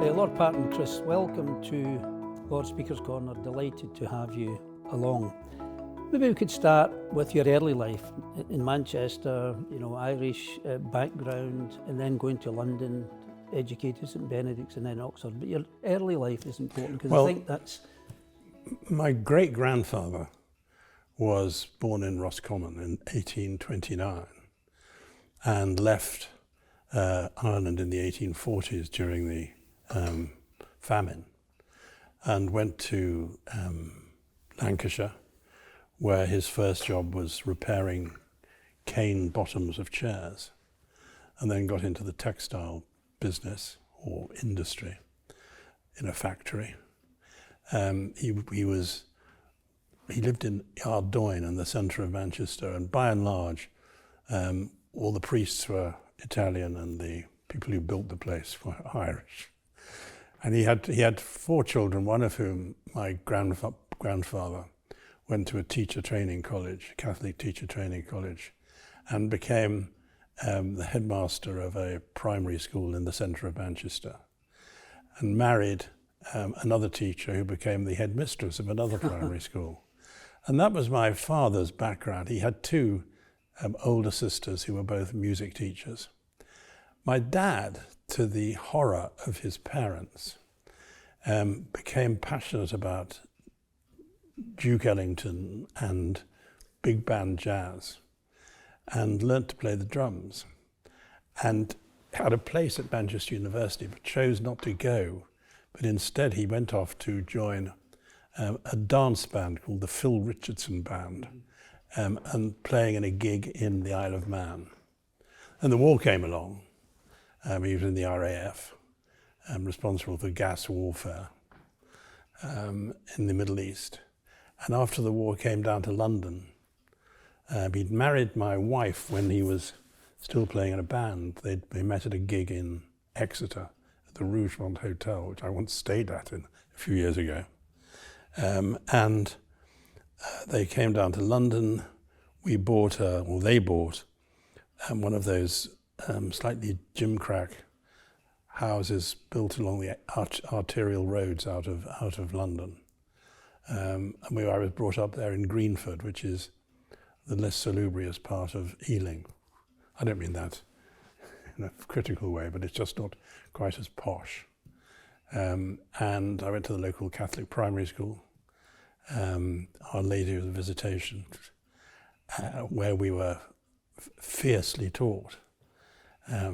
Lord Patten, Chris, welcome to Lord Speaker's Corner. Delighted to have you along. Maybe we could start with your early life in Manchester, Irish background, and then going to London, educated at St Benedict's and then Oxford. But your early life is important because I think that's... My great-grandfather was born in Roscommon in 1829 and left Ireland in the 1840s during the famine and went to Lancashire, where his first job was repairing cane bottoms of chairs, and then got into the textile business or industry in a factory. He lived in Outgoing in the centre of Manchester, and by and large all the priests were Italian and the people who built the place were Irish. And he had 4 children, one of whom, my grandfather, went to a teacher training college, Catholic teacher training college, and became the headmaster of a primary school in the centre of Manchester, and married another teacher who became the headmistress of another primary school. And that was my father's background. He had 2 older sisters who were both music teachers. My dad, to the horror of his parents, became passionate about Duke Ellington and big band jazz and learnt to play the drums and had a place at Manchester University but chose not to go, but instead he went off to join a dance band called the Phil Richardson Band and playing in a gig in the Isle of Man. And the war came along. He was in the RAF, responsible for gas warfare in the Middle East. And after the war came down to London. He'd married my wife when he was still playing in a band. They met at a gig in Exeter at the Rougemont Hotel, which I once stayed at a few years ago. And they came down to London. They bought one of those slightly gimcrack houses built along the arterial roads out of London. I was brought up there in Greenford, which is the less salubrious part of Ealing. I don't mean that in a critical way, but it's just not quite as posh. And I went to the local Catholic primary school, Our Lady of the Visitation, where we were fiercely taught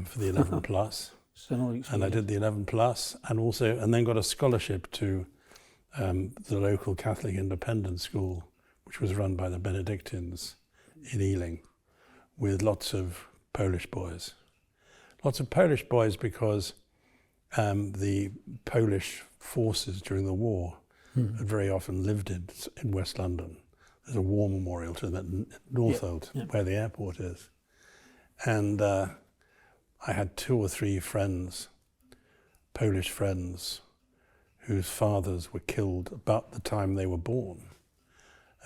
for the 11 plus. And I did the 11 plus and then got a scholarship to the local Catholic independent school, which was run by the Benedictines in Ealing, with lots of Polish boys. Lots of Polish boys because the Polish forces during the war had very often lived in West London. There's a war memorial to them at Northolt, where the airport is. And I had 2 or 3 friends, Polish friends, whose fathers were killed about the time they were born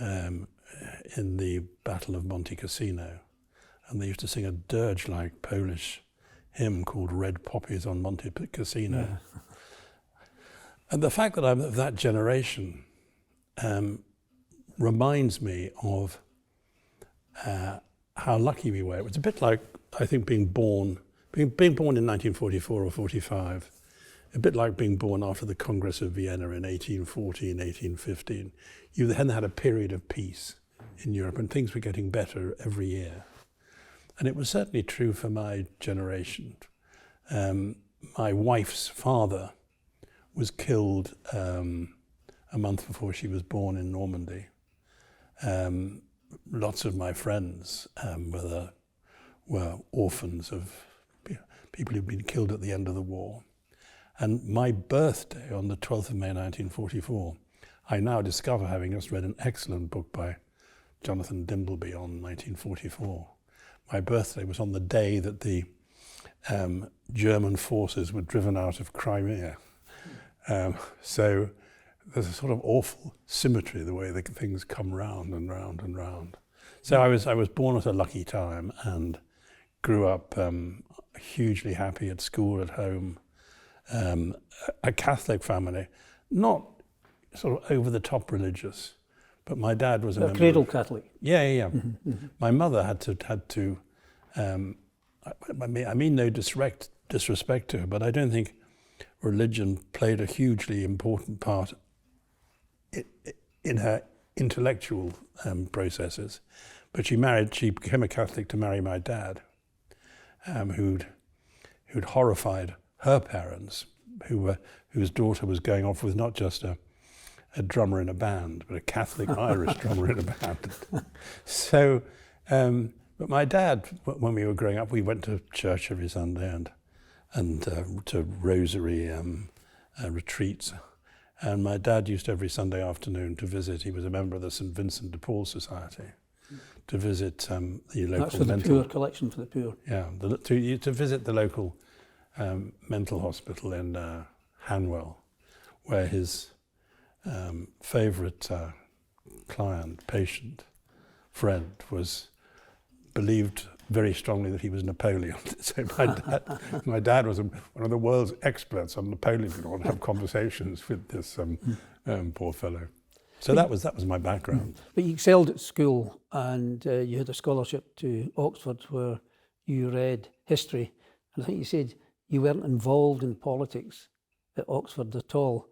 in the Battle of Monte Cassino. And they used to sing a dirge-like Polish hymn called Red Poppies on Monte Cassino. Yeah. And the fact that I'm of that generation reminds me of how lucky we were. It was a bit like, I think, being born in 1944 or 45, a bit like being born after the Congress of Vienna in 1814, 1815. You then had a period of peace in Europe and things were getting better every year. And it was certainly true for my generation. My wife's father was killed a month before she was born in Normandy. Lots of my friends were orphans of people who'd been killed at the end of the war. And my birthday on the 12th of May 1944, I now discover, having just read an excellent book by Jonathan Dimbleby on 1944, my birthday was on the day that the German forces were driven out of Crimea. So there's a sort of awful symmetry, the way that things come round and round and round. So I was born at a lucky time and grew up hugely happy at school, at home, a Catholic family, not sort of over the top religious, but my dad was a member cradle of, Catholic. Yeah. My mother had to. I mean no disrespect to her, but I don't think religion played a hugely important part in her intellectual processes. But she became a Catholic to marry my dad, who'd horrified her parents, whose daughter was going off with not just a drummer in a band, but a Catholic Irish drummer in a band. So, but my dad, when we were growing up, we went to church every Sunday and to rosary retreats. And my dad used every Sunday afternoon to visit. He was a member of the St. Vincent de Paul Society, to visit the local That's for the poor, collection for the poor. Yeah, to visit the local mental hospital in Hanwell, where his favourite patient, friend, was believed very strongly that he was Napoleon. So my dad was one of the world's experts on Napoleon. We would have conversations with this poor fellow. So that was my background. But you excelled at school, and you had a scholarship to Oxford where you read history. And I think you said you weren't involved in politics at Oxford at all.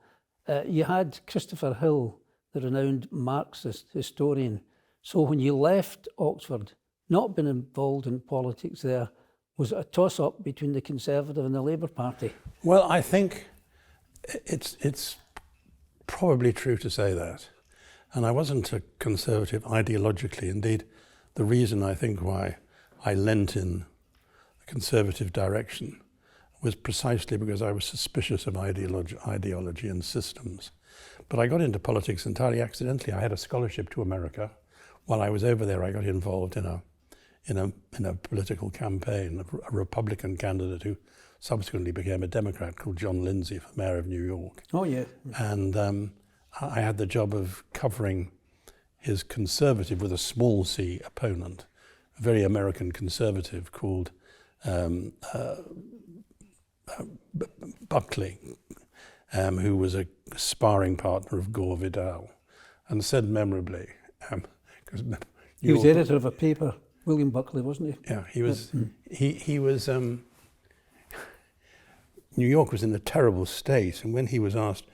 You had Christopher Hill, the renowned Marxist historian. So when you left Oxford, not being involved in politics there, was it a toss-up between the Conservative and the Labour Party? Well, I think it's probably true to say that. And I wasn't a Conservative ideologically. Indeed, the reason I think why I leant in the Conservative direction was precisely because I was suspicious of ideology and systems. But I got into politics entirely accidentally. I had a scholarship to America. While I was over there, I got involved in a political campaign, a Republican candidate who subsequently became a Democrat called John Lindsay for mayor of New York. Oh, yeah. And I had the job of covering his conservative with a small c opponent, a very American conservative called Buckley, who was a sparring partner of Gore Vidal, and said memorably, because he was editor of a paper, William Buckley, wasn't he? Yeah, he was. He was. New York was in a terrible state, and when he was asked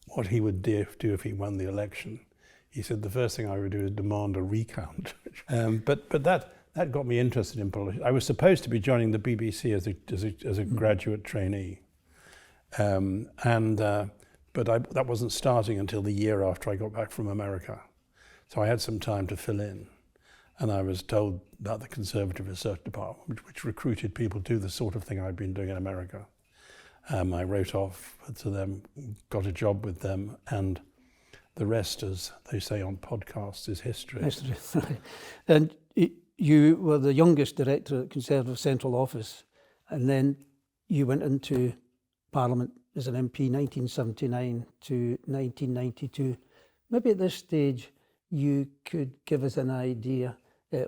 what he would do if he won the election, he said the first thing I would do is demand a recount. But that got me interested in politics. I was supposed to be joining the BBC as a graduate trainee, but that wasn't starting until the year after I got back from America. So I had some time to fill in, and I was told about the Conservative Research Department, which recruited people to do the sort of thing I'd been doing in America. I wrote off to them, got a job with them, and the rest, as they say on podcasts, is history. And you were the youngest director at Conservative Central Office, and then you went into Parliament as an MP 1979 to 1992. Maybe at this stage you could give us an idea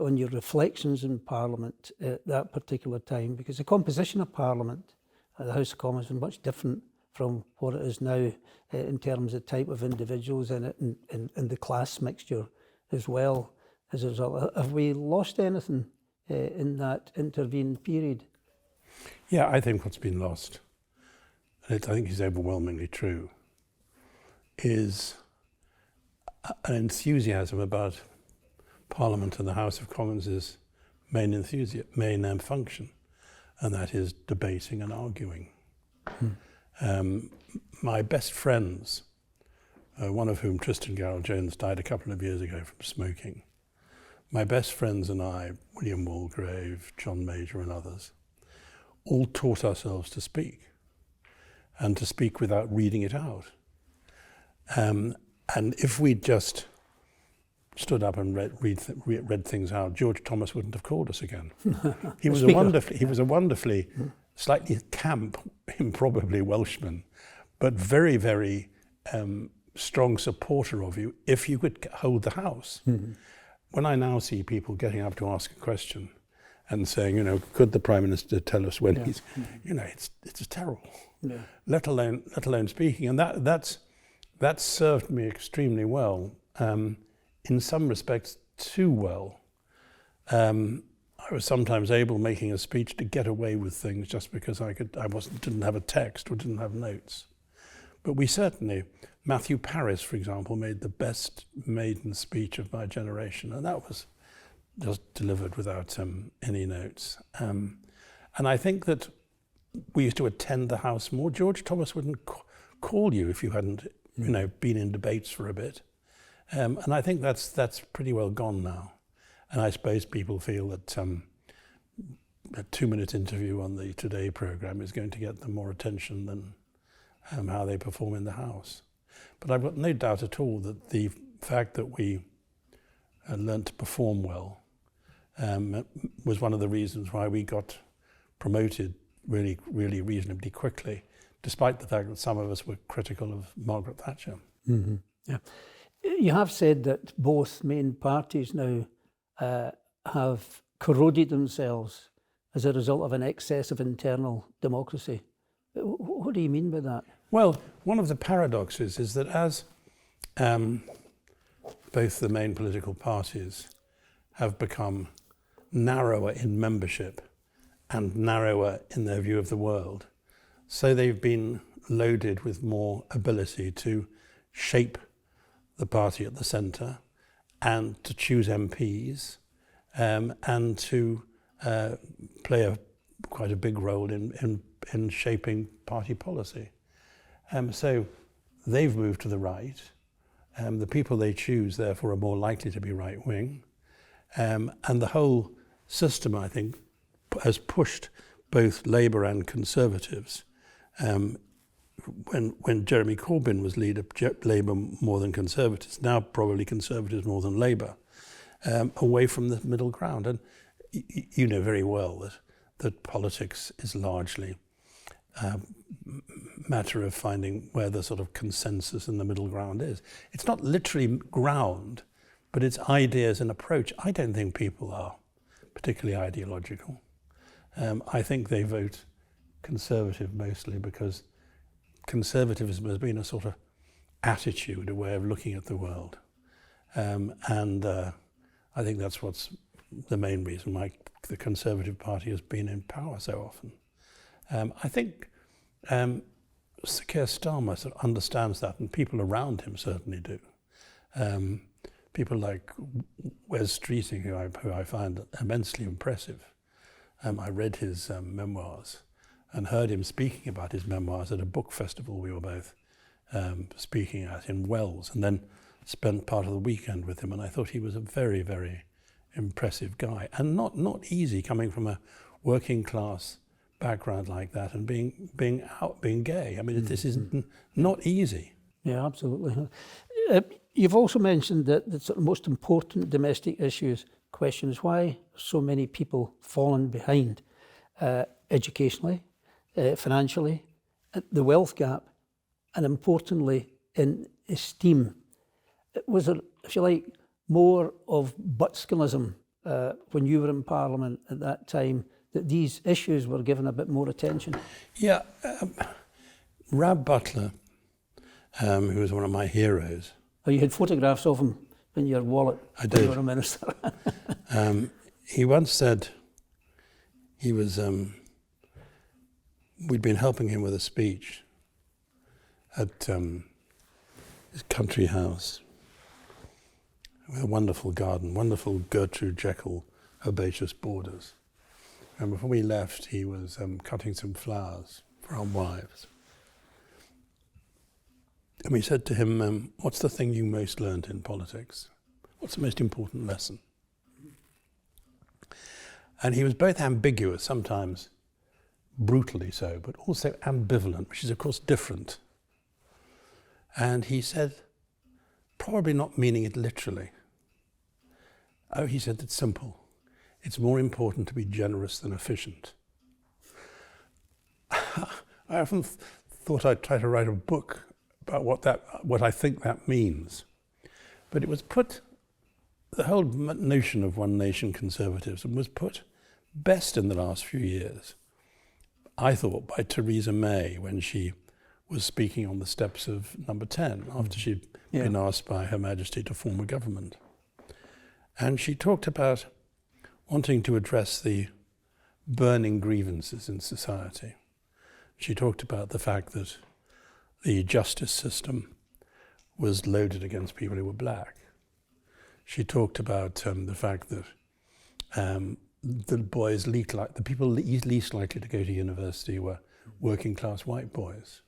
on your reflections in Parliament at that particular time, because the composition of Parliament the House of Commons was much different from what it is now in terms of type of individuals in it and the class mixture as well as a result. Have we lost anything in that intervening period? Yeah, I think what's been lost, and I think is overwhelmingly true, is an enthusiasm about Parliament and the House of Commons' main function, and that is debating and arguing. My best friends, one of whom, Tristan Garrell-Jones, died a couple of years ago from smoking. My best friends and I, William Walgrave, John Major and others, all taught ourselves to speak, and to speak without reading it out. And if we'd just stood up and read things out, George Thomas wouldn't have called us again. He was a wonderfully slightly camp, improbably Welshman, but very, very strong supporter of you if you could hold the House. Mm-hmm. When I now see people getting up to ask a question and saying, could the Prime Minister tell us when he's, it's terrible. let alone speaking. And that's served me extremely well. In some respects, too well. I was sometimes able, making a speech, to get away with things just because didn't have a text or didn't have notes. But we certainly, Matthew Paris, for example, made the best maiden speech of my generation, and that was just delivered without any notes. And I think that we used to attend the House more. George Thomas wouldn't call you if you hadn't, been in debates for a bit. And I think that's pretty well gone now. And I suppose people feel that a 2-minute interview on the Today programme is going to get them more attention than how they perform in the House. But I've got no doubt at all that the fact that we learnt to perform well was one of the reasons why we got promoted really, really reasonably quickly, despite the fact that some of us were critical of Margaret Thatcher. Mm-hmm. Yeah. You have said that both main parties now have corroded themselves as a result of an excess of internal democracy. What do you mean by that? Well, one of the paradoxes is that as both the main political parties have become narrower in membership and narrower in their view of the world, so they've been loaded with more ability to shape the party at the centre and to choose MPs and to play quite a big role in shaping party policy. So they've moved to the right. The people they choose, therefore, are more likely to be right-wing. And the whole system, I think, has pushed both Labour and Conservatives. When Jeremy Corbyn was leader, Labour more than Conservatives, now probably Conservatives more than Labour, away from the middle ground. And you know very well that politics is largely a matter of finding where the sort of consensus in the middle ground is. It's not literally ground, but it's ideas and approach. I don't think people are particularly ideological. I think they vote Conservative mostly because conservatism has been a sort of attitude, a way of looking at the world. And I think that's what's the main reason why the Conservative Party has been in power so often. I think Sir Keir Starmer sort of understands that, and people around him certainly do. People like Wes Streeting, who I find immensely impressive. I read his memoirs and heard him speaking about his memoirs at a book festival we were both speaking at in Wells, and then spent part of the weekend with him, and I thought he was a very, very impressive guy, and not easy coming from a working class background like that and being gay. I mean, this is not easy. Yeah, absolutely. You've also mentioned that the sort of most important domestic question is why so many people fallen behind educationally, financially, the wealth gap, and importantly in esteem. Was there, if you like, more of Butskinism when you were in Parliament at that time, that these issues were given a bit more attention? Yeah, Rab Butler, who was one of my heroes. Oh, you had photographs of him in your wallet I did. when you were a minister. He once said he was, we'd been helping him with a speech at his country house with a wonderful garden, wonderful Gertrude Jekyll herbaceous borders. And before we left, he was cutting some flowers for our wives. And we said to him, what's the thing you most learned in politics? What's the most important lesson? And he was both ambiguous, sometimes brutally so, but also ambivalent, which is of course different. And he said, probably not meaning it literally. Oh, he said, it's simple. It's more important to be generous than efficient. I often thought I'd try to write a book about what I think that means. But it was put, the whole notion of one nation conservatism was put best in the last few years, I thought, by Theresa May when she was speaking on the steps of Number 10 after she'd been asked by Her Majesty to form a government. And she talked about wanting to address the burning grievances in society. She talked about the fact that the justice system was loaded against people who were black. She talked about the fact that the boys the people least likely to go to university were working class white boys.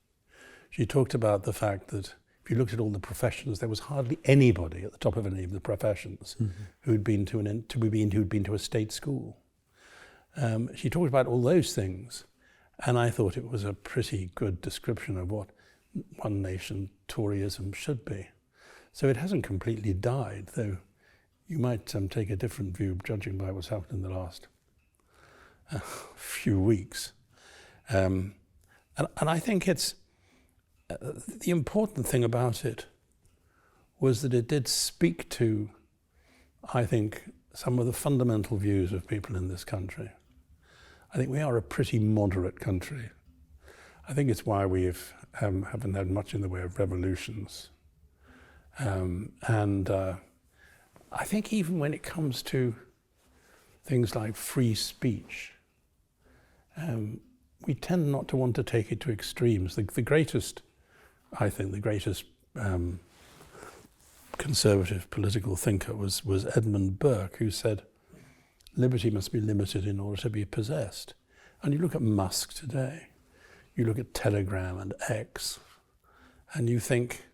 She talked about the fact that if you looked at all the professions, there was hardly anybody at the top of any of the professions who'd been to a state school. She talked about all those things, and I thought it was a pretty good description of what one nation Toryism should be. So it hasn't completely died, though you might take a different view judging by what's happened in the last few weeks. And I think it's the important thing about it was that it did speak to, I think, some of the fundamental views of people in this country. I think we are a pretty moderate country. I think it's why we haven't had much in the way of revolutions. I think even when it comes to things like free speech, we tend not to want to take it to extremes. The greatest conservative political thinker was Edmund Burke, who said, liberty must be limited in order to be possessed. And you look at Musk today, you look at Telegram and X, and you think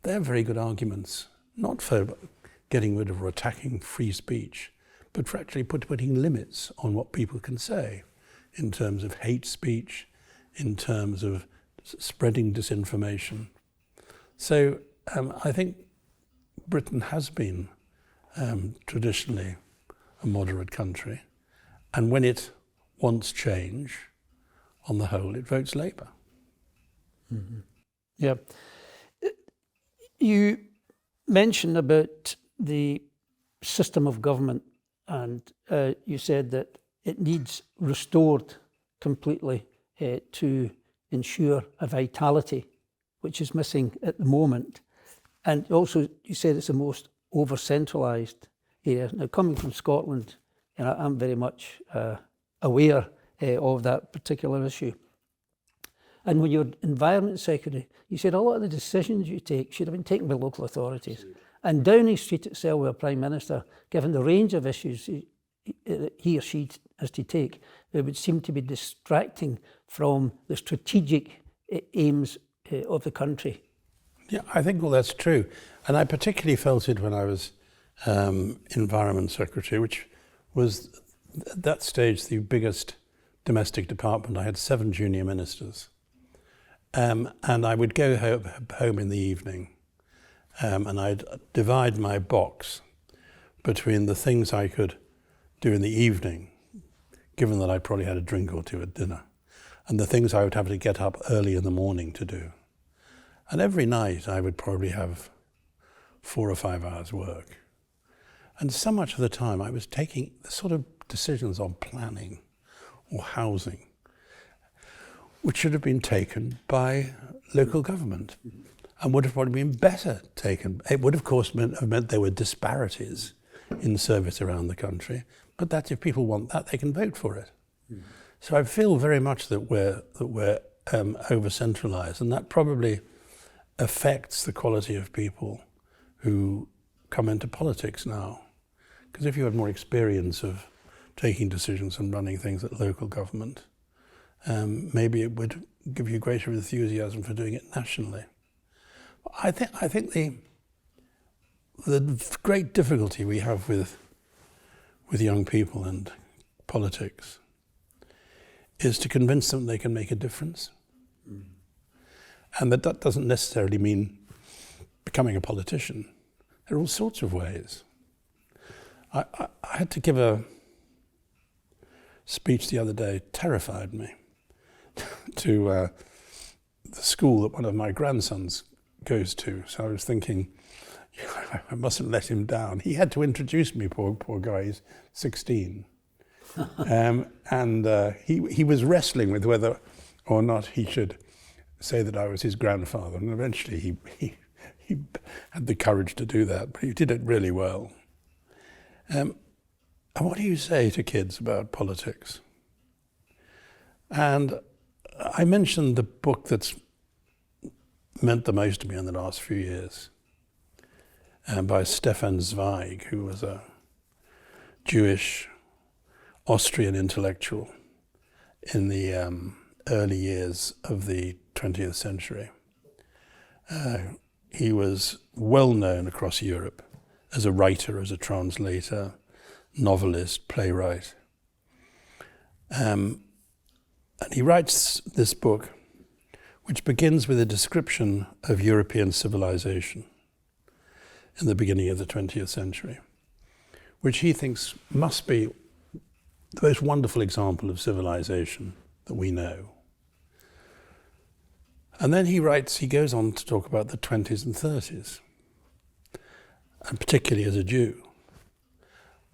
they're very good arguments, not for getting rid of or attacking free speech, but for actually putting limits on what people can say in terms of hate speech, in terms of spreading disinformation. So I think Britain has been traditionally a moderate country, and when it wants change, on the whole, it votes Labour. Mm-hmm. Yeah. You mentioned about the system of government, and you said that it needs restored completely to ensure a vitality, which is missing at the moment. And also, you said it's the most over-centralised area. Now, coming from Scotland, I'm very much aware of that particular issue. And when you're Environment Secretary, you said a lot of the decisions you take should have been taken by local authorities. And Downing Street itself, with a Prime Minister, given the range of issues he or she has to take, it would seem to be distracting from the strategic aims of the country. Yeah, I think all that's true. And I particularly felt it when I was Environment Secretary, which was at that stage the biggest domestic department. I had 7 junior ministers. And I would go home in the evening and I'd divide my box between the things I could do in the evening, given that I probably had a drink or two at dinner, and the things I would have to get up early in the morning to do. And every night I would probably have 4 or 5 hours work. And so much of the time I was taking the sort of decisions on planning or housing, which should have been taken by local government and would have probably been better taken. It would, of course, have meant there were disparities in service around the country, but that if people want that, they can vote for it. Mm. So I feel very much that we're over-centralised, and that probably affects the quality of people who come into politics now. Because if you had more experience of taking decisions and running things at local government, maybe it would give you greater enthusiasm for doing it nationally. I think the great difficulty we have with young people and politics is to convince them they can make a difference. Mm. And that doesn't necessarily mean becoming a politician. There are all sorts of ways. I had to give a speech the other day, terrified me, to the school that one of my grandsons goes to. So I was thinking, I mustn't let him down. He had to introduce me, poor guy, he's 16. He was wrestling with whether or not he should say that I was his grandfather, and eventually he had the courage to do that, but he did it really well. And what do you say to kids about politics? And I mentioned the book that's meant the most to me in the last few years, by Stefan Zweig, who was a Jewish Austrian intellectual in the early years of the 20th century. He was well known across Europe as a writer, as a translator, novelist, playwright. And he writes this book, which begins with a description of European civilization in the beginning of the 20th century, which he thinks must be the most wonderful example of civilization that we know. And then he goes on to talk about the 20s and 30s, and particularly as a Jew,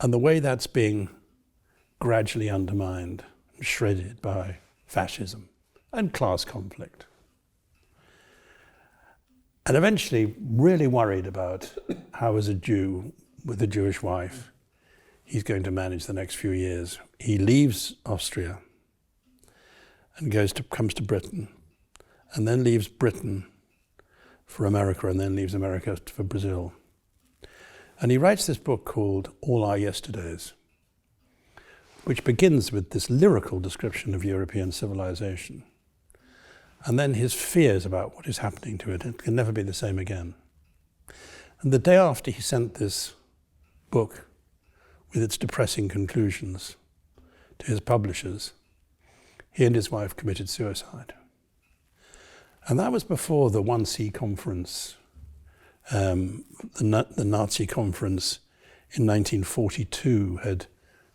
and the way that's being gradually undermined and shredded by fascism and class conflict. And eventually really worried about how, as a Jew with a Jewish wife, he's going to manage the next few years. He leaves Austria and comes to Britain, and then leaves Britain for America, and then leaves America for Brazil. And he writes this book called All Our Yesterdays, which begins with this lyrical description of European civilization, and then his fears about what is happening to it. It can never be the same again. And the day after he sent this book with its depressing conclusions to his publishers, he and his wife committed suicide. And that was before the 1C conference, the Nazi conference in 1942 had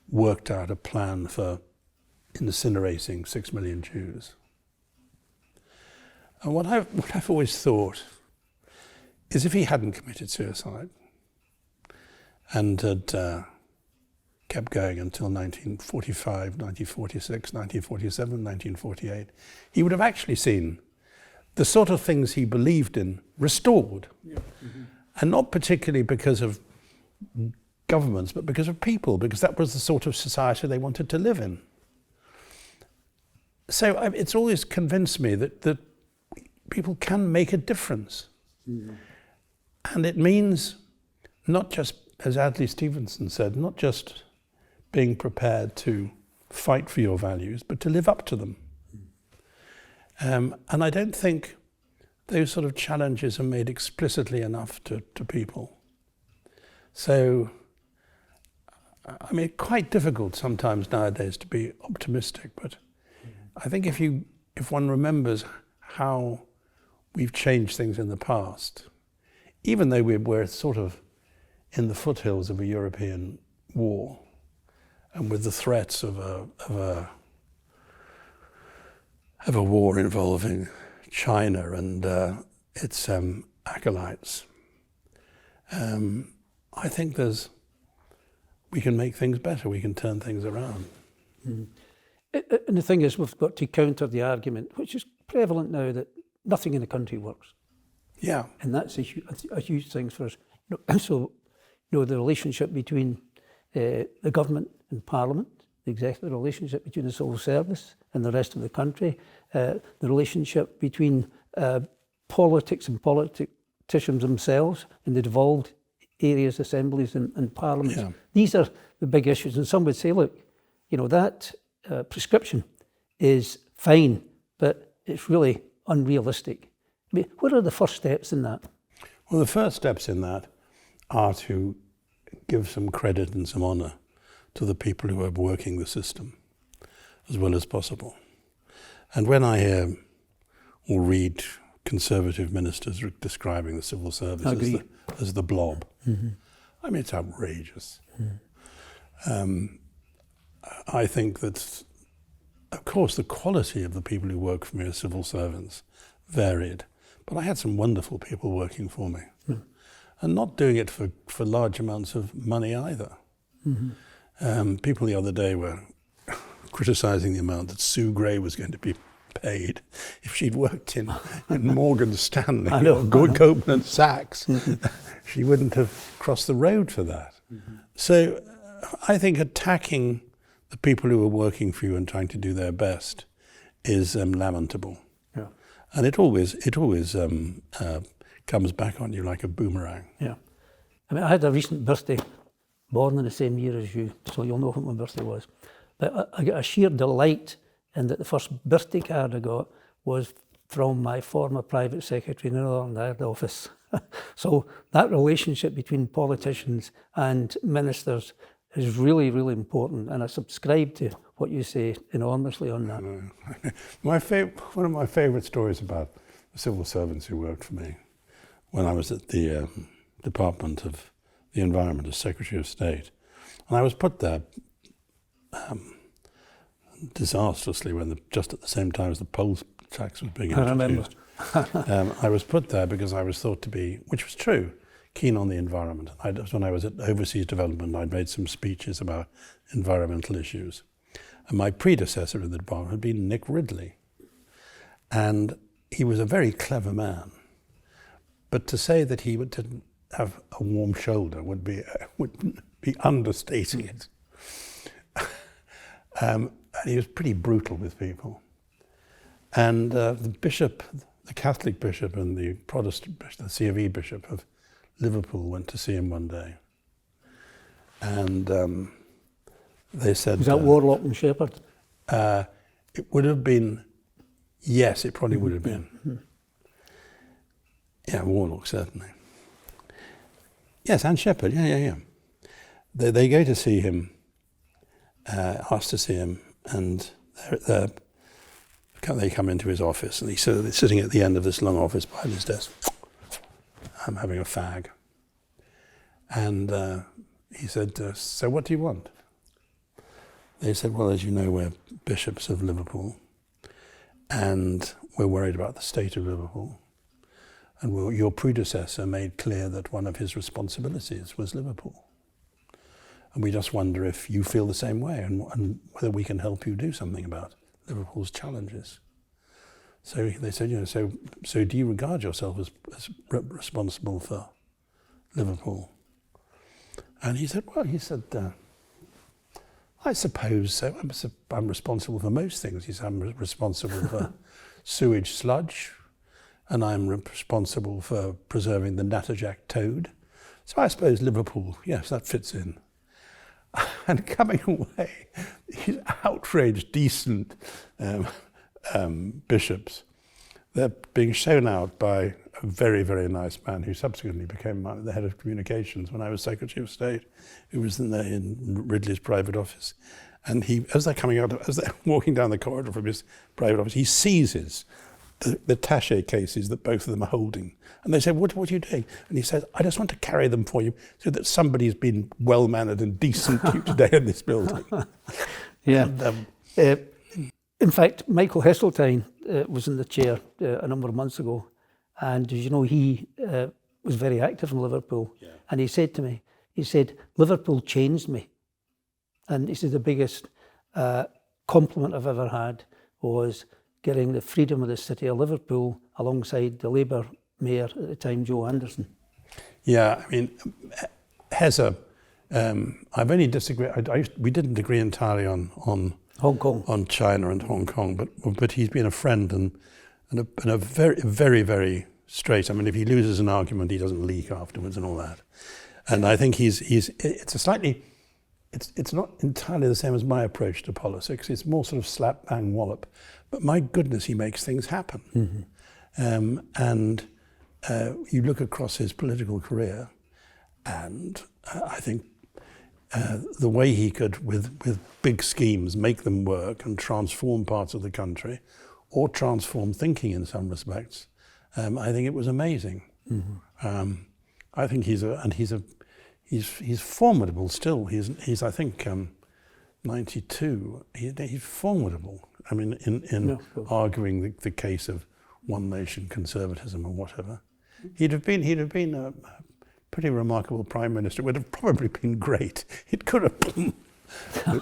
worked out a plan for incinerating 6 million Jews. And what I've always thought is, if he hadn't committed suicide and had kept going until 1945, 1946, 1947, 1948, he would have actually seen the sort of things he believed in restored. Yeah. Mm-hmm. And not particularly because of governments, but because of people, because that was the sort of society they wanted to live in. So it's always convinced me that people can make a difference. Mm-hmm. And it means not just, as Adlai Stevenson said, not just being prepared to fight for your values, but to live up to them. And I don't think those sort of challenges are made explicitly enough to people. So, I mean, quite difficult sometimes nowadays to be optimistic, but I think if one remembers how we've changed things in the past, even though we're sort of in the foothills of a European war, and with the threats of a war involving China and its acolytes, I think we can make things better, we can turn things around. Mm. And the thing is, we've got to counter the argument, which is prevalent now, that nothing in the country works. Yeah. And that's a huge thing for us. So, the relationship between the government and Parliament, the executive relationship between the civil service and the rest of the country, the relationship between politics and politicians themselves in the devolved areas, assemblies and parliaments. Yeah. These are the big issues. And some would say, look, that prescription is fine, but it's really unrealistic. I mean, what are the first steps in that? Well, the first steps in that are to give some credit and some honour to the people who are working the system as well as possible. And when I hear or read conservative ministers describing the civil service as the blob, mm-hmm. I mean, it's outrageous. Mm. I think that, of course, the quality of the people who work for me as civil servants varied, but I had some wonderful people working for me. Mm. And not doing it for large amounts of money either. Mm-hmm. People the other day were criticising the amount that Sue Gray was going to be paid if she'd worked in Morgan Stanley or Goldman Sachs. She wouldn't have crossed the road for that. So I think attacking the people who are working for you and trying to do their best is lamentable. Yeah. And it always comes back on you like a boomerang. Yeah. I mean, I had a recent birthday, born in the same year as you, so you'll know what my birthday was. But I got a sheer delight in that the first birthday card I got was from my former private secretary in the Northern Ireland office. So that relationship between politicians and ministers is really, really important, and I subscribe to what you say enormously on that. One of my favourite stories about the civil servants who worked for me when I was at the Department of the Environment as Secretary of State, and I was put there disastrously just at the same time as the poll tax was being introduced. I remember. I was put there because I was thought to be, which was true, keen on the environment. When I was at overseas development, I'd made some speeches about environmental issues. And my predecessor in the department had been Nick Ridley. And he was a very clever man. But to say that he didn't have a warm shoulder would be understating it. And he was pretty brutal with people. And the bishop, the Catholic bishop and the Protestant bishop, the C of E bishop of Liverpool went to see him one day. And they said... Was that Warlock and Shepherd? It would have been, yes, it probably would have been. Mm-hmm. Yeah, Warlock, certainly. Yes, and Shepherd, yeah. They go to see him, asked to see him, and they come into his office, and he's sitting at the end of this long office behind his desk. I'm having a fag. And he said, so what do you want? They said, well, as you know, we're bishops of Liverpool, and we're worried about the state of Liverpool. And your predecessor made clear that one of his responsibilities was Liverpool. And we just wonder if you feel the same way and whether we can help you do something about Liverpool's challenges. So they said, so do you regard yourself as responsible for Liverpool? And he said, I suppose so. I'm responsible for most things. He said, I'm responsible for sewage sludge, and I'm responsible for preserving the natterjack toad. So I suppose Liverpool, yes, that fits in. And coming away, these outraged, decent bishops, they're being shown out by a very, very nice man who subsequently became the head of communications when I was Secretary of State, who was in Ridley's private office. And as they're walking down the corridor from his private office, he seizes the taché cases that both of them are holding. And they say, what are you doing? And he says, I just want to carry them for you so that somebody's been well-mannered and decent to you today in this building. Yeah. And, in fact, Michael Heseltine was in the chair a number of months ago. And as you know, he was very active in Liverpool. Yeah. And he said to me, Liverpool changed me. And he said the biggest compliment I've ever had was getting the freedom of the city of Liverpool alongside the Labour mayor at the time, Joe Anderson. Yeah, I mean, Heza, I've only disagreed. We didn't agree entirely on Hong Kong, on China and Hong Kong, but he's been a friend and a very, very, very straight. I mean, if he loses an argument, he doesn't leak afterwards and all that. And I think it's not entirely the same as my approach to politics. It's more sort of slap, bang, wallop. But my goodness, he makes things happen. Mm-hmm. You look across his political career, and I think the way he could, with big schemes, make them work and transform parts of the country, or transform thinking in some respects, I think it was amazing. Mm-hmm. I think he's formidable still. He's I think 92. He's formidable. I mean, in arguing the case of one nation conservatism or whatever. He'd have been a pretty remarkable prime minister. It would have probably been great. It could have been.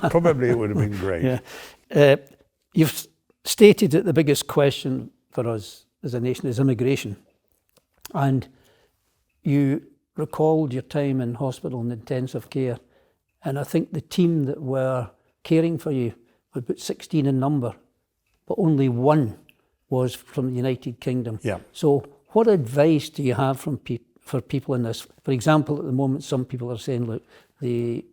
Probably it would have been great. Yeah. You've stated that the biggest question for us as a nation is immigration. And you recalled your time in hospital and intensive care. And I think the team that were caring for you was about 16 in number, but only one was from the United Kingdom. Yeah. So what advice do you have for people in this? For example, at the moment, some people are saying, look, the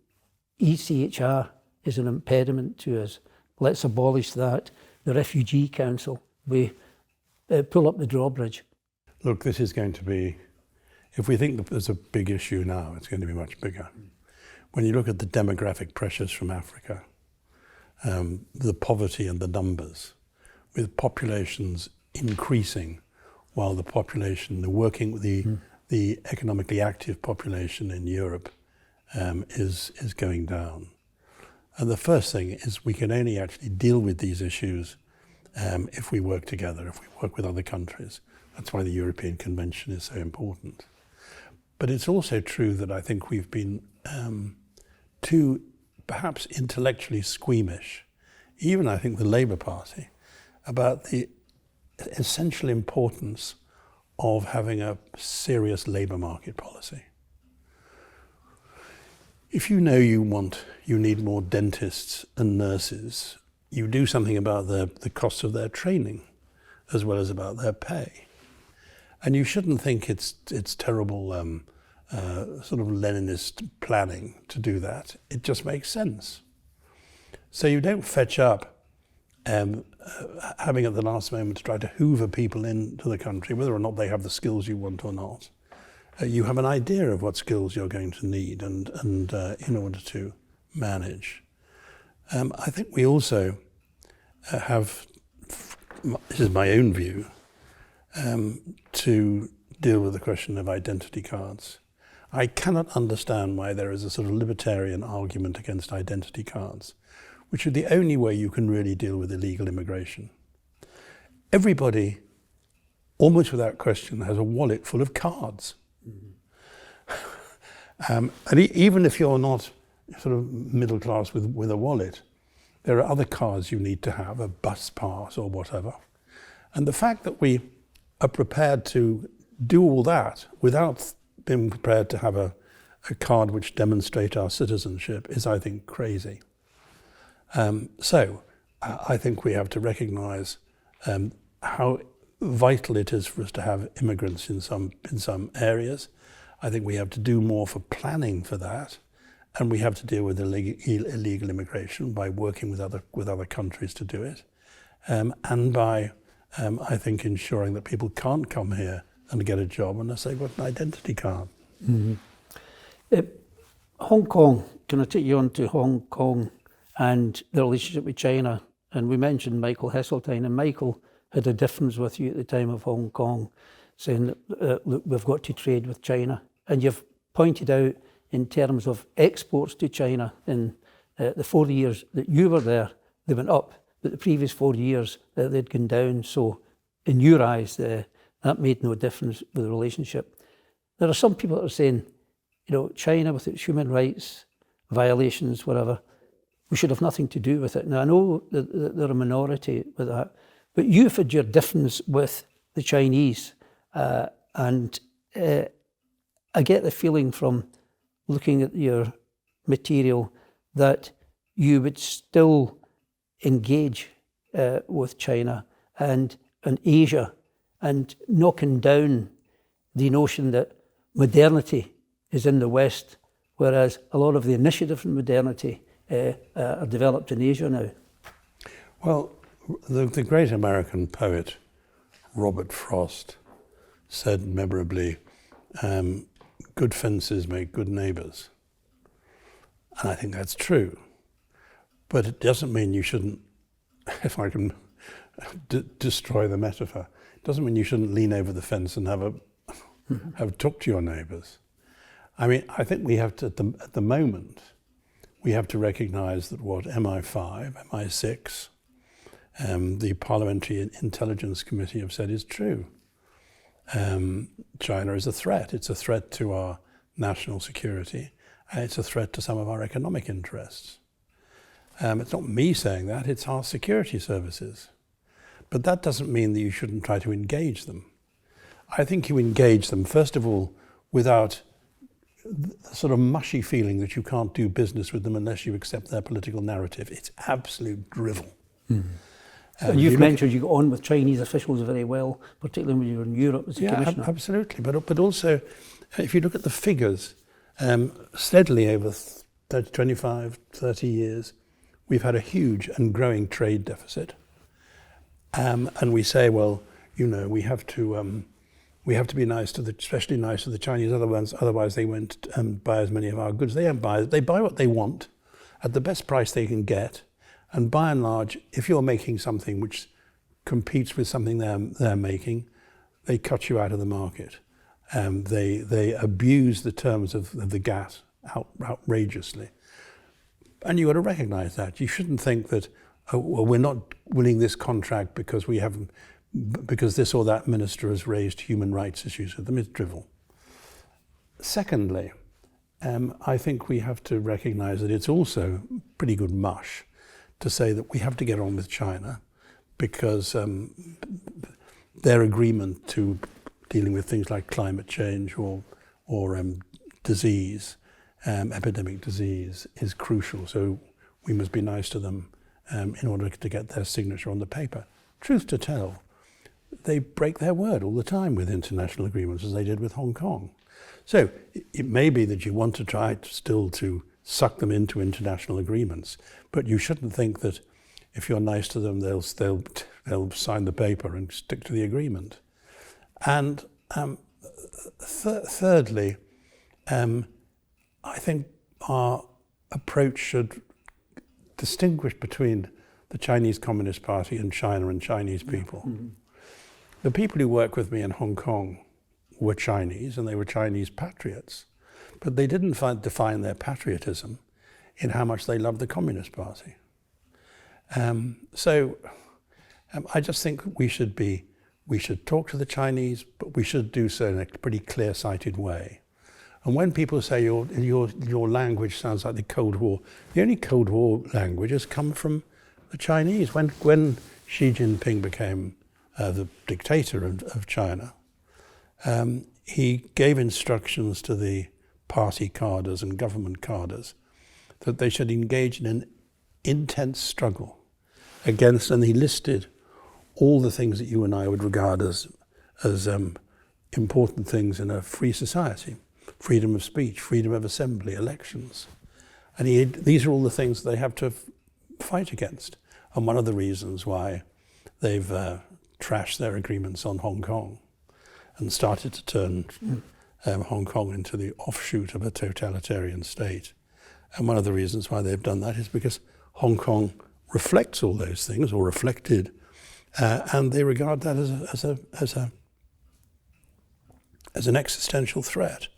ECHR is an impediment to us. Let's abolish that. The Refugee Council, we pull up the drawbridge. Look, this is going to be, if we think that there's a big issue now, it's going to be much bigger. When you look at the demographic pressures from Africa, the poverty and the numbers, with populations increasing while the economically active population in Europe is going down. And the first thing is we can only actually deal with these issues if we work together, if we work with other countries. That's why the European Convention is so important. But it's also true that I think we've been too perhaps intellectually squeamish, even I think the Labour Party, about the essential importance of having a serious labour market policy. If you know you need more dentists and nurses, you do something about the cost of their training as well as about their pay. And you shouldn't think it's terrible sort of Leninist planning to do that. It just makes sense. So you don't fetch up having at the last moment to try to hoover people into the country, whether or not they have the skills you want or not. You have an idea of what skills you're going to need and in order to manage. I think we also have, this is my own view, to deal with the question of identity cards. I cannot understand why there is a sort of libertarian argument against identity cards, which are the only way you can really deal with illegal immigration. Everybody, almost without question, has a wallet full of cards. And even if you're not sort of middle class with a wallet, there are other cards you need to have, a bus pass or whatever. And the fact that we are prepared to do all that without being prepared to have a card which demonstrates our citizenship is, I think, crazy. So I think we have to recognise how vital it is for us to have immigrants in some areas. I think we have to do more for planning for that, and we have to deal with illegal immigration by working with other countries to do it, and by I think ensuring that people can't come here and get a job unless they've got an identity card. Mm-hmm. Hong Kong, can I take you on to Hong Kong and the relationship with China? And we mentioned Michael Heseltine, and Michael had a difference with you at the time of Hong Kong, saying that look, we've got to trade with China. And you've pointed out in terms of exports to China, in the 4 years that you were there, they went up, but the previous 4 years they'd gone down. So in your eyes, that made no difference with the relationship. There are some people that are saying, China with its human rights violations, whatever, we should have nothing to do with it. Now, I know that they're a minority with that, but you've had your difference with the Chinese, and I get the feeling from looking at your material that you would still engage with China and Asia, and knocking down the notion that modernity is in the West, whereas a lot of the initiatives in modernity are developed in Asia now. Well, the great American poet Robert Frost said memorably, good fences make good neighbours. And I think that's true. But it doesn't mean you shouldn't, if I can destroy the metaphor, it doesn't mean you shouldn't lean over the fence and have talk to your neighbours. I mean, I think we have to, at the moment, we have to recognise that what MI5, MI6, the Parliamentary Intelligence Committee have said is true. China is a threat. It's a threat to our national security, and it's a threat to some of our economic interests. It's not me saying that, it's our security services. But that doesn't mean that you shouldn't try to engage them. I think you engage them, first of all, without the sort of mushy feeling that you can't do business with them unless you accept their political narrative. It's absolute drivel. And you've mentioned you got on with Chinese officials very well, particularly when you were in Europe as a commissioner. Absolutely. But also, if you look at the figures, steadily over 25, 30 years, we've had a huge and growing trade deficit. And we say, well, you know, we have to be nice to especially nice to the Chinese, otherwise they won't buy as many of our goods. They don't buy. They buy what they want at the best price they can get. And by and large, if you're making something which competes with something they're making, they cut you out of the market. They abuse the terms of the gas outrageously. And you've got to recognise that. You shouldn't think that, oh, well, we're not winning this contract because this or that minister has raised human rights issues with them. It's drivel. Secondly, I think we have to recognise that it's also pretty good mush to say that we have to get on with China because their agreement to dealing with things like climate change or disease, epidemic disease, is crucial. So we must be nice to them in order to get their signature on the paper. Truth to tell, they break their word all the time with international agreements, as they did with Hong Kong. So it may be that you want to try still to suck them into international agreements, but you shouldn't think that if you're nice to them, they'll sign the paper and stick to the agreement. And thirdly, I think our approach should distinguish between the Chinese Communist Party and China and Chinese people. Mm-hmm. The people who work with me in Hong Kong were Chinese, and they were Chinese patriots, but they didn't define their patriotism in how much they loved the Communist Party. So I just think we should talk to the Chinese, but we should do so in a pretty clear-sighted way. And when people say your language sounds like the Cold War, the only Cold War language has come from the Chinese. When Xi Jinping became the dictator of China, he gave instructions to the party cadres and government cadres that they should engage in an intense struggle against, and he listed all the things that you and I would regard as important things in a free society: freedom of speech, freedom of assembly, elections. And these are all the things they have to fight against. And one of the reasons why they've trashed their agreements on Hong Kong and started to turn Hong Kong into the offshoot of a totalitarian state. And one of the reasons why they've done that is because Hong Kong reflects all those things, or reflected, and they regard that as an existential threat.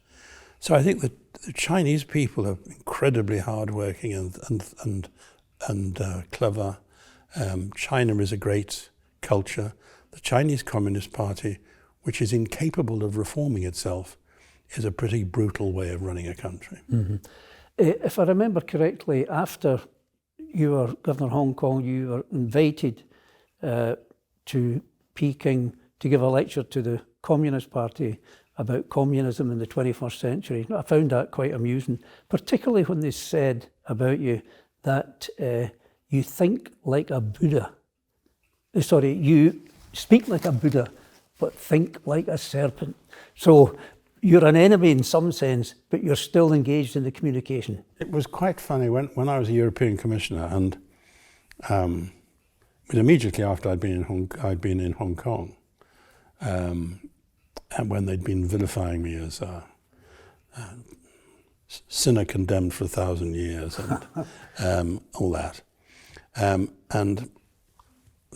So I think that the Chinese people are incredibly hardworking and clever. China is a great culture. The Chinese Communist Party, which is incapable of reforming itself, is a pretty brutal way of running a country. Mm-hmm. If I remember correctly, after you were Governor of Hong Kong, you were invited to Peking to give a lecture to the Communist Party about communism in the 21st century. I found that quite amusing, particularly when they said about you that you think like a Buddha. Sorry, you speak like a Buddha, but think like a serpent. So you're an enemy in some sense, but you're still engaged in the communication. It was quite funny when I was a European Commissioner, and but immediately after I'd been in Hong Kong, and when they'd been vilifying me as a sinner condemned for 1,000 years and all that. And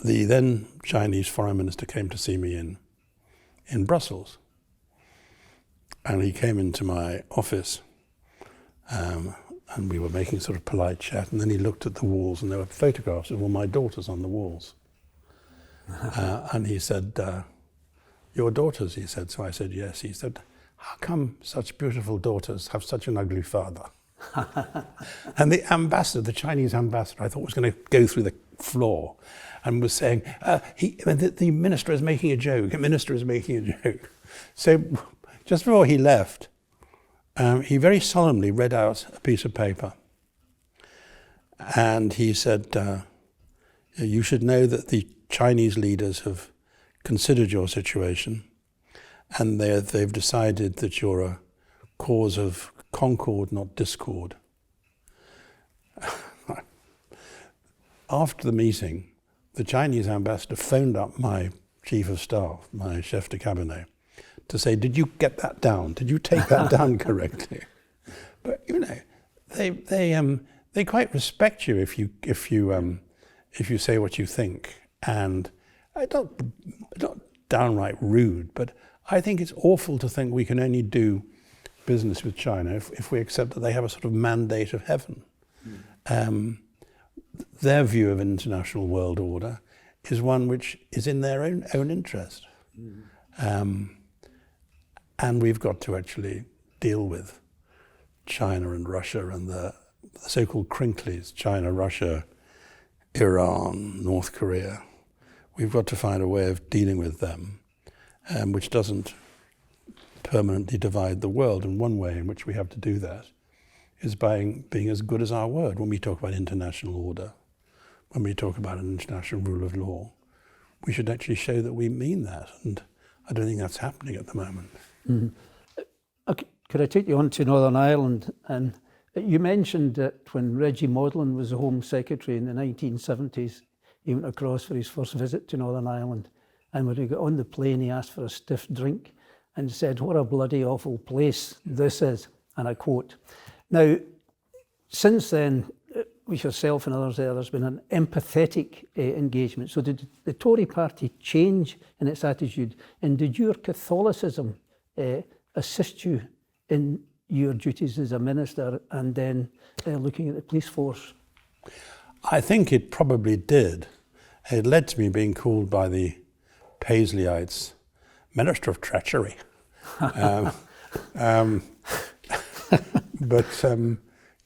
the then Chinese Foreign Minister came to see me in Brussels. And he came into my office, and we were making sort of polite chat, and then he looked at the walls, and there were photographs of all my daughters on the walls. And he said, "Your daughters," he said. So I said, "Yes." He said, "How come such beautiful daughters have such an ugly father?" And the ambassador, the Chinese ambassador, I thought was going to go through the floor and was saying, the minister is making a joke, the minister is making a joke. So just before he left, he very solemnly read out a piece of paper. And he said, you should know that the Chinese leaders have considered your situation, and they've decided that you're a cause of concord, not discord. After the meeting, the Chinese ambassador phoned up my chief of staff, my chef de cabinet, to say, did you get that down? Did you take that down correctly? But you know, they quite respect you if you say what you think, and not downright rude, but I think it's awful to think we can only do business with China if we accept that they have a sort of mandate of heaven. Their view of an international world order is one which is in their own interest. And we've got to actually deal with China and Russia and the so-called crinklies, China, Russia, Iran, North Korea. We've got to find a way of dealing with them which doesn't permanently divide the world. And one way in which we have to do that is by being as good as our word. When we talk about international order, when we talk about an international rule of law, we should actually show that we mean that. And I don't think that's happening at the moment. Mm-hmm. Okay. Could I take you on to Northern Ireland? And you mentioned that when Reggie Maudlin was the Home Secretary in the 1970s, he went across for his first visit to Northern Ireland. And when he got on the plane, he asked for a stiff drink and said, "What a bloody awful place this is." And I quote. Now, since then, with yourself and others there's been an empathetic engagement. So did the Tory party change in its attitude? And did your Catholicism assist you in your duties as a minister and then looking at the police force? I think it probably did. It led to me being called by the Paisleyites Minister of Treachery. But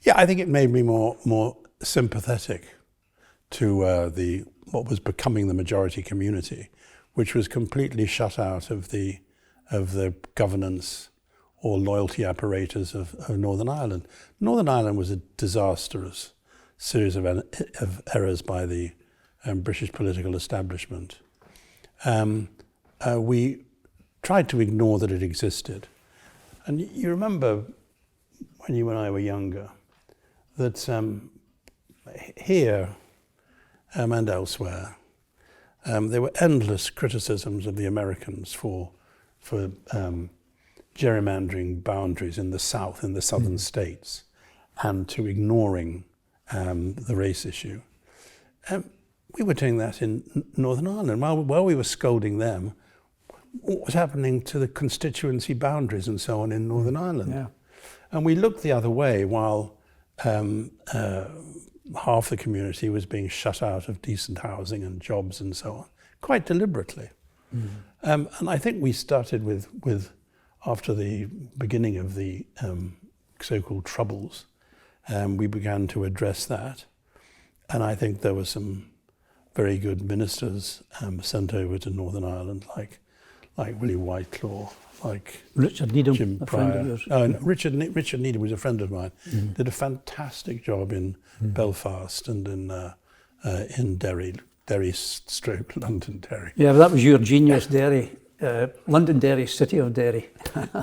yeah, I think it made me more sympathetic to what was becoming the majority community, which was completely shut out of the governance or loyalty apparatus of Northern Ireland. Northern Ireland was a disastrous series of errors by the British political establishment. We tried to ignore that it existed. And you remember when you and I were younger, that here and elsewhere, there were endless criticisms of the Americans for gerrymandering boundaries in the South, in the southern states, and to ignoring the race issue. We were doing that in Northern Ireland. While we were scolding them, what was happening to the constituency boundaries and so on in Northern Ireland? Yeah. And we looked the other way while half the community was being shut out of decent housing and jobs and so on, quite deliberately. And I think we started with after the beginning of the so-called Troubles, we began to address that. And I think there were some very good ministers sent over to Northern Ireland, like Willie Whitelaw, like Richard Needham, Jim a Pryor. friend of yours. Richard Needham was a friend of mine. Did a fantastic job in Belfast and in Derry, Londonderry. Yeah, but that was your genius, Derry. Londonderry, city of Derry.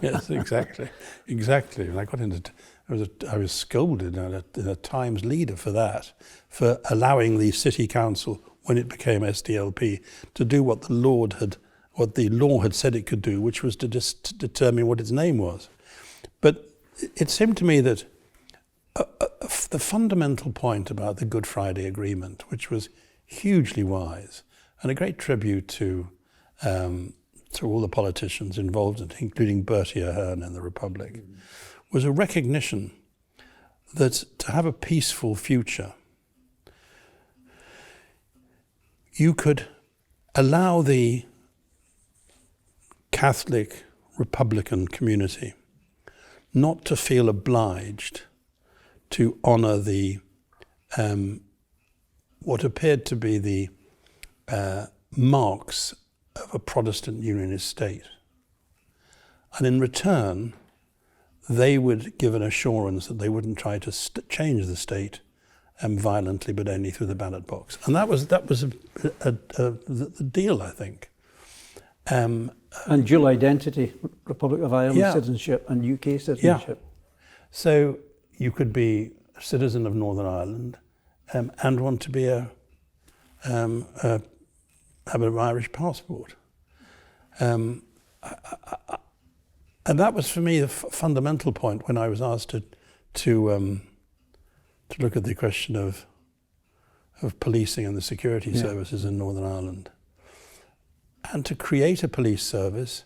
Yes, exactly. And I got into. I was scolded in a Times leader for that, for allowing the city council, when it became SDLP, to do what the law had said it could do, which was to just determine what its name was. But it seemed to me that the fundamental point about the Good Friday Agreement, which was hugely wise and a great tribute to all the politicians involved in it, including Bertie Ahern and the Republic, was a recognition that to have a peaceful future, you could allow the Catholic Republican community not to feel obliged to honour the what appeared to be the marks of a Protestant unionist state. And in return, they would give an assurance that they wouldn't try to change the state violently, but only through the ballot box. And that was the deal, I think. And dual identity, Republic of Ireland citizenship and UK citizenship. Yeah. So you could be a citizen of Northern Ireland and want to be have an Irish passport. And that was for me a fundamental point when I was asked to look at the question of policing and the security services in Northern Ireland, and to create a police service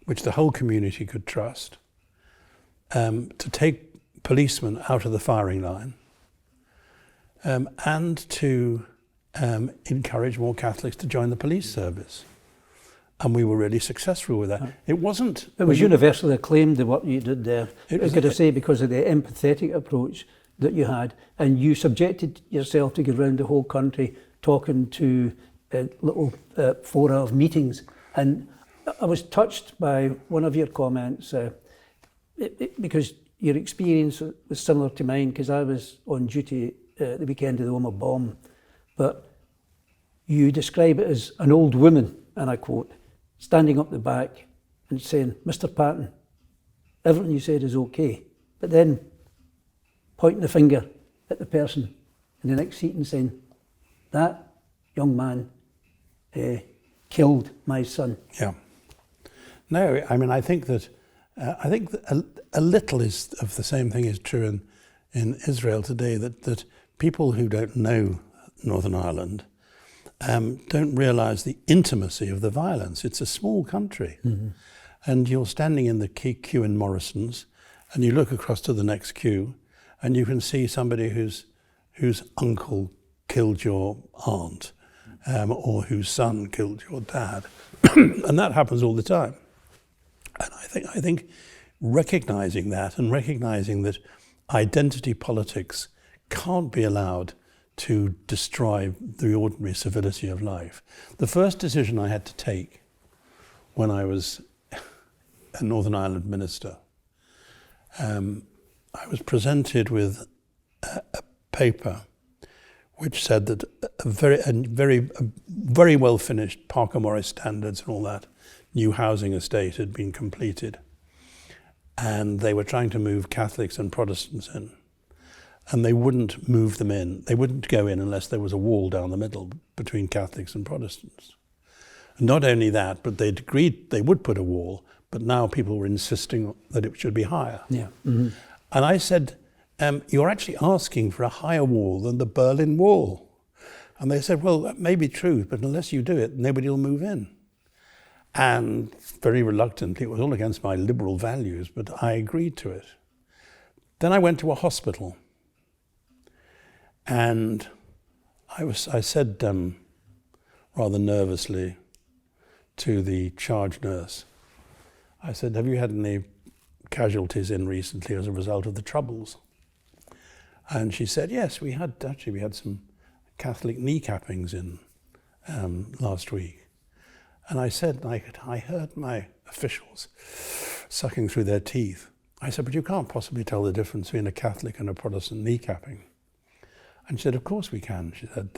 which the whole community could trust, to take policemen out of the firing line, and to encourage more Catholics to join the police service. And we were really successful with that. It wasn't... It was universally acclaimed, the work you did there. I could say because of the empathetic approach that you had, and you subjected yourself to go around the whole country talking to little fora of meetings. And I was touched by one of your comments, because your experience was similar to mine, because I was on duty the weekend of the Omagh bomb. But you describe it as an old woman, and I quote, standing up the back and saying, "Mr. Patten, everything you said is okay," but then pointing the finger at the person in the next seat and saying, "That young man killed my son." Yeah. No, I mean, I think that a little of the same thing is true in Israel today, that people who don't know Northern Ireland don't realise the intimacy of the violence. It's a small country. Mm-hmm. And you're standing in the queue in Morrison's, and you look across to the next queue, and you can see somebody whose uncle killed your aunt, or whose son killed your dad. And that happens all the time. And I think recognising that, and recognising that identity politics can't be allowed to destroy the ordinary civility of life. The first decision I had to take when I was a Northern Ireland minister, I was presented with a paper which said that a very well finished Parker Morris standards and all that new housing estate had been completed, and they were trying to move Catholics and Protestants in. And they wouldn't move them in. They wouldn't go in unless there was a wall down the middle between Catholics and Protestants. And not only that, but they'd agreed they would put a wall, but now people were insisting that it should be higher. Yeah. Mm-hmm. And I said, you're actually asking for a higher wall than the Berlin Wall. And they said, well, that may be true, but unless you do it, nobody will move in. And very reluctantly, it was all against my liberal values, but I agreed to it. Then I went to a hospital. And I said rather nervously to the charge nurse, I said, have you had any casualties in recently as a result of the Troubles? And she said, yes, we had some Catholic kneecappings in last week. And I said, I heard my officials sucking through their teeth. I said, but you can't possibly tell the difference between a Catholic and a Protestant kneecapping. And she said, of course we can. She said,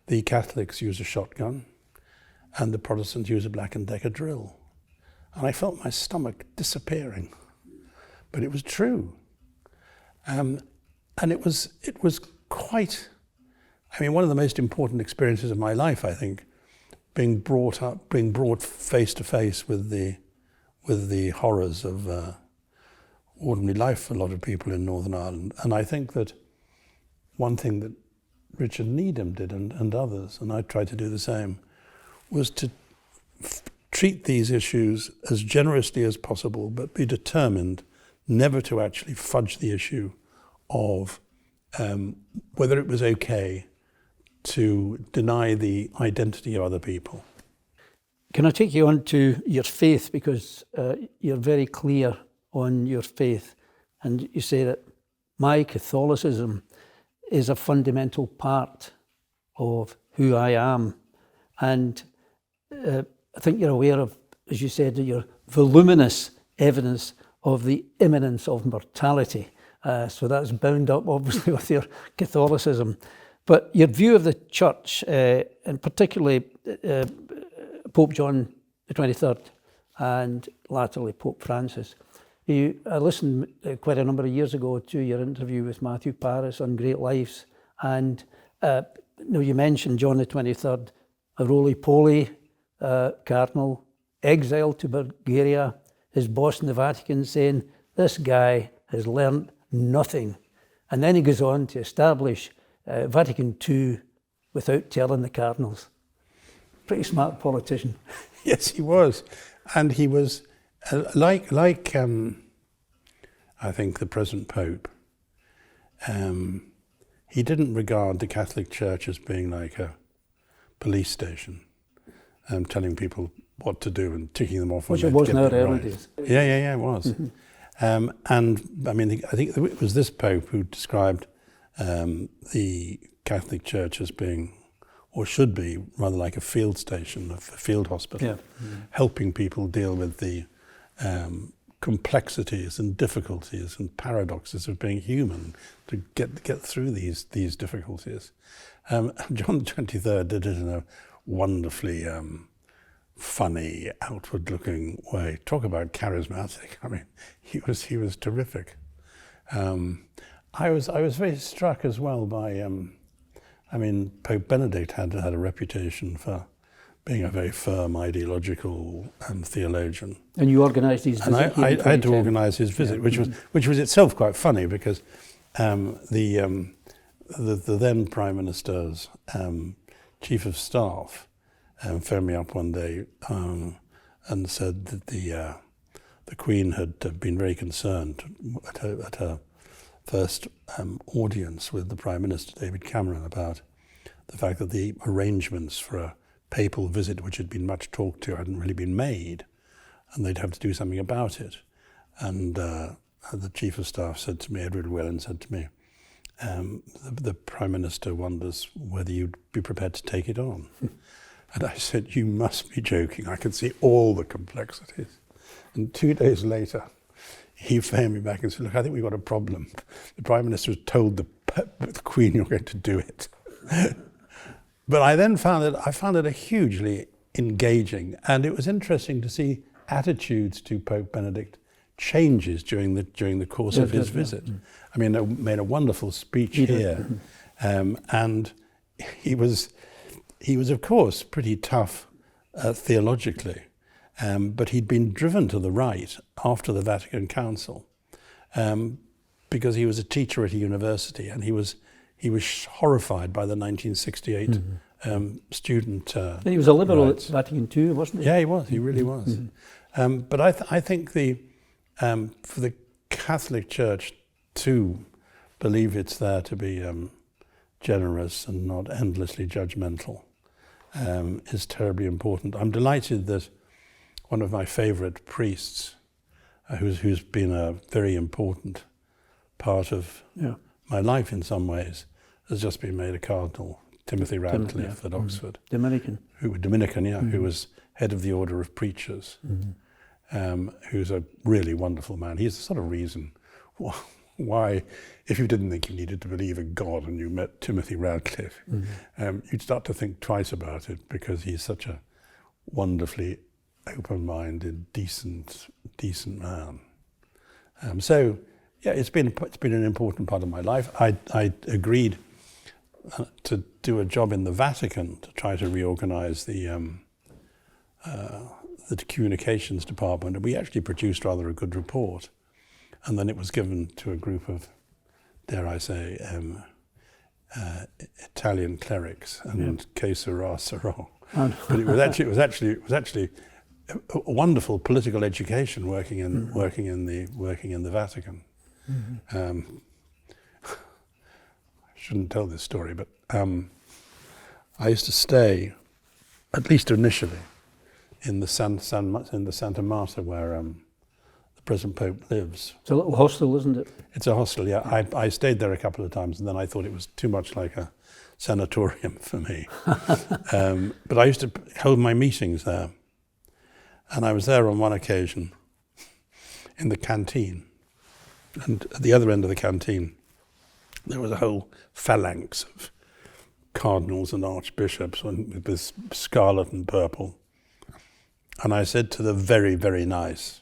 the Catholics use a shotgun and the Protestants use a Black & Decker drill. And I felt my stomach disappearing. But it was true. And it was quite, I mean, one of the most important experiences of my life, I think, being brought face to face with the horrors of ordinary life for a lot of people in Northern Ireland. And I think that one thing that Richard Needham did and others, and I tried to do the same, was to treat these issues as generously as possible, but be determined never to actually fudge the issue of whether it was okay to deny the identity of other people. Can I take you on to your faith, because you're very clear on your faith, And you say that my Catholicism is a fundamental part of who I am. And I think you're aware of, as you said, your voluminous evidence of the imminence of mortality. So that's bound up, obviously, with your Catholicism. But your view of the Church, and particularly Pope John the 23rd and latterly Pope Francis. I listened quite a number of years ago to your interview with Matthew Paris on Great Lives, and you mentioned John the 23rd, a roly-poly cardinal, exiled to Bulgaria, his boss in the Vatican saying, this guy has learned nothing. And then he goes on to establish Vatican II without telling the cardinals. Pretty smart politician. Yes, he was. And he was, I think, the present Pope, he didn't regard the Catholic Church as being like a police station, telling people what to do and ticking them off. Which it was in our early days. Yeah, it was. And I mean, I think it was this Pope who described the Catholic Church as being, or should be, rather like a field station, a field hospital, helping people deal with the complexities and difficulties and paradoxes of being human to get through these difficulties. John the 23rd did it in a wonderfully funny, outward-looking way. Talk about charismatic. I mean, he was terrific. I was very struck as well by. Pope Benedict had a reputation for being a very firm ideological theologian. And you organised his visit. And I had to organise his visit, which was itself quite funny because the then Prime Minister's Chief of Staff phoned me up one day and said that the Queen had been very concerned at her first audience with the Prime Minister, David Cameron, about the fact that the arrangements for a papal visit, which had been much talked to, hadn't really been made, and they'd have to do something about it. And the Chief of Staff said to me, Edward Whelan said to me, the Prime Minister wonders whether you'd be prepared to take it on. And I said, you must be joking. I can see all the complexities. And 2 days later, he phoned me back and said, look, I think we've got a problem. The Prime Minister has told the Queen you're going to do it. But I then found it a hugely engaging, and it was interesting to see attitudes to Pope Benedict changes during the course of his visit. I mean, he made a wonderful speech here, and he was of course pretty tough theologically. But he'd been driven to the right after the Vatican Council because he was a teacher at a university, and he was horrified by the 1968 student. And he was a liberal rights. At Vatican II, wasn't he? Yeah, he was. He really was. But I think for the Catholic Church to believe it's there to be generous and not endlessly judgmental is terribly important. I'm delighted that one of my favourite priests, who's been a very important part of my life in some ways, has just been made a cardinal, Timothy Radcliffe at Oxford. Dominican, who was head of the Order of Preachers, who's a really wonderful man. He's the sort of reason why, if you didn't think you needed to believe in God and you met Timothy Radcliffe, you'd start to think twice about it, because he's such a wonderfully open-minded, decent man. So, yeah, it's been an important part of my life. I agreed to do a job in the Vatican to try to reorganize the communications department, and we actually produced rather a good report. And then it was given to a group of, dare I say, Italian clerics, and que sera, sera. But it was actually a wonderful political education working in the Vatican. I shouldn't tell this story, but I used to stay, at least initially, in the Santa Marta, where the present Pope lives. It's a little hostel, isn't it? It's a hostel, yeah. I stayed there a couple of times, and then I thought it was too much like a sanatorium for me. But I used to hold my meetings there. And I was there on one occasion in the canteen. And at the other end of the canteen, there was a whole phalanx of cardinals and archbishops with this scarlet and purple. And I said to the very, very nice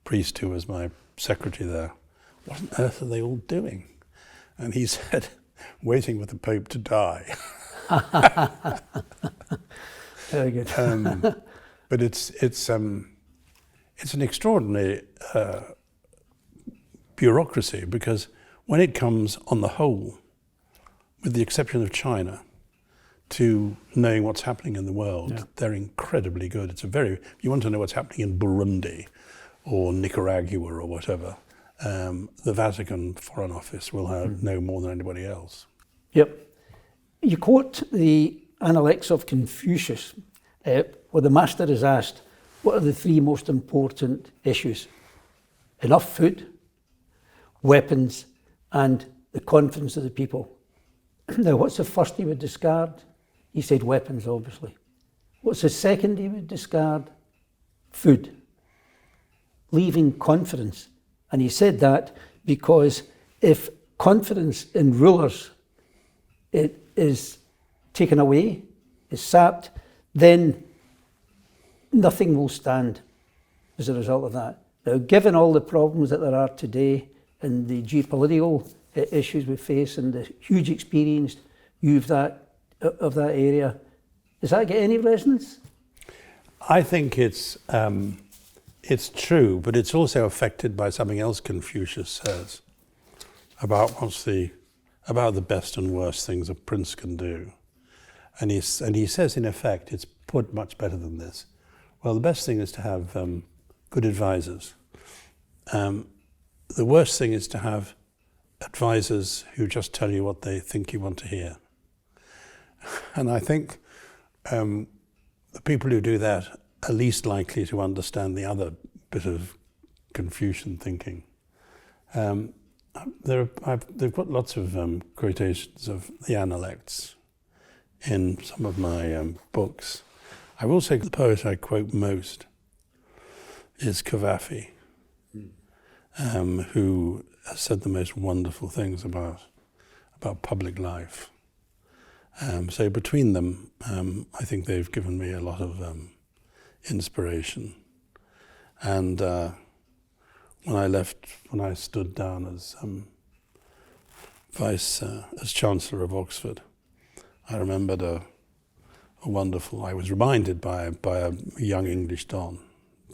priest who was my secretary there, what on earth are they all doing? And he said, waiting for the Pope to die. Very good. But it's an extraordinary bureaucracy, because when it comes on the whole, with the exception of China, to knowing what's happening in the world, they're incredibly good. If you want to know what's happening in Burundi or Nicaragua or whatever, the Vatican Foreign Office will know more than anybody else. Yep. You quote the Analects of Confucius, where the master is asked, what are the three most important issues? Enough food, weapons, and the confidence of the people. Now, what's the first he would discard? He said weapons, obviously. What's the second he would discard? Food. Leaving confidence. And he said that because if confidence in rulers it is taken away, is sapped, then nothing will stand as a result of that. Now, given all the problems that there are today and the geopolitical issues we face and the huge experience you've of that area, does that get any resonance? I think it's true, but it's also affected by something else Confucius says about about the best and worst things a prince can do. And he says, in effect, it's put much better than this. Well, the best thing is to have good advisors. The worst thing is to have advisors who just tell you what they think you want to hear. And I think the people who do that are least likely to understand the other bit of Confucian thinking. They've got lots of quotations of the Analects in some of my books. I will say the poet I quote most is Cavafy, who has said the most wonderful things about public life. So between them, I think they've given me a lot of inspiration. And when I stood down as as Chancellor of Oxford, I remembered I was reminded by a young English don,